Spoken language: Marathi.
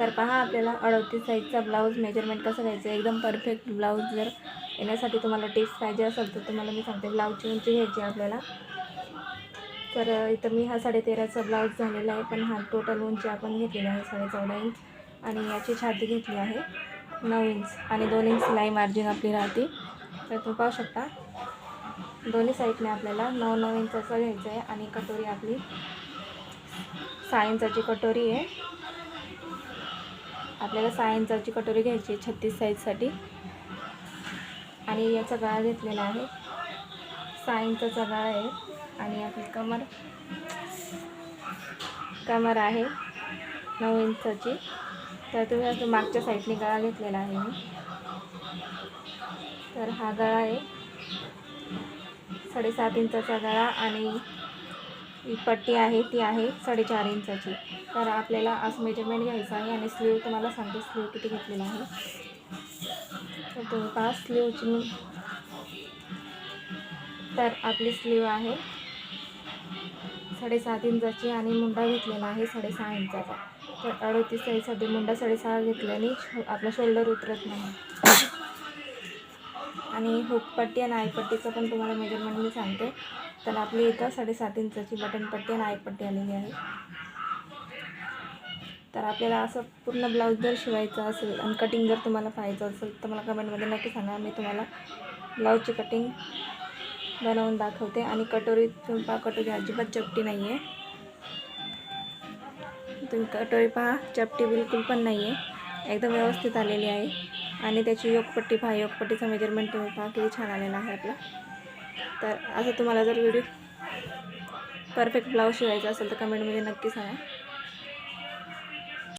तर पहा आपल्याला 38 साईजचा ब्लाऊज मेजरमेंट कसं घ्यायचं, एकदम परफेक्ट ब्लाऊज जर येण्यासाठी तुम्हाला टिप्स पाहिजे असेल तर तुम्हाला मी सांगते. ब्लाऊजची उंची घ्यायची आपल्याला. तर इथं मी हा 13.5चा ब्लाऊज झालेला आहे, पण हा टोटल उंची आपण घेतलेली आहे 14.5 इंच आणि याची छाती घेतली आहे 9 इंच आणि 2 इंच सिलाई मार्जिन आपली राहते. तर तुम्ही पाहू शकता दोन्ही साईडने आपल्याला 9-9 इंचाचा घ्यायचं आहे आणि कटोरी आपली 6 इंचाची कटोरी आहे. आपल्याला 6 इंचाची कटोरी घ्यायची आहे 36 साईजसाठी आणि याचा गळा घेतलेला आहे 6 इंचाचा गळा आहे आणि आपली कमर आहे 9 इंचाची. तर तुम्ही असं मागच्या साईडने गळा घेतलेला आहे मी. तर हा गळा आहे 7.5 इंचाचा गळा आणि ही पट्टी आहे ती आहे 4.5 इंचाची. तर आपल्याला असं मेजरमेंट घ्यायचं आहे आणि स्लीव तुम्हाला सांगते स्लीव किती घेतलेला आहे. तर तुम्ही पहा स्लीवची. तर आपली स्लीव आहे 7.5 इंचाची आणि मुंडा घेतलेला आहे 6.5 इंचाचा. तर 38 साईजसाठी मुंडा 6.5 घेतल्याने आपला शोल्डर उतरत नाही. आणि हुकपट्टी आणि आईपट्टीचं पण तुम्हाला मेजरमेंट मी सांगते. तर आपली इथं 7.5 इंचाची बटनपट्टी आणि आईपट्टी आलेली आहे. तर आपल्याला असं पूर्ण ब्लाऊज जर शिवायचा असेल आणि कटिंग जर तुम्हाला पाहायचं असेल तर मला कमेंटमध्ये नक्की सांगा. मी तुम्हाला ब्लाऊजची कटिंग बनवून दाखवते. आणि कटोरी तुम्ही पहा, कटोरी अजिबात चपटी नाही आहे. तुम्ही कटोरी पहा, चपटी बिलकुल पण नाही आहे, एकदम व्यवस्थित आलेली आहे. आणि त्याची योकपट्टी पहा, योकपट्टीचं मेजरमेंट तुम्ही पहा किती छान आलेला आहे आपला. तर असं तुम्हाला जर परफेक्ट ब्लाऊज शिवायचा असेल तर कमेंटमध्ये नक्की सांगा.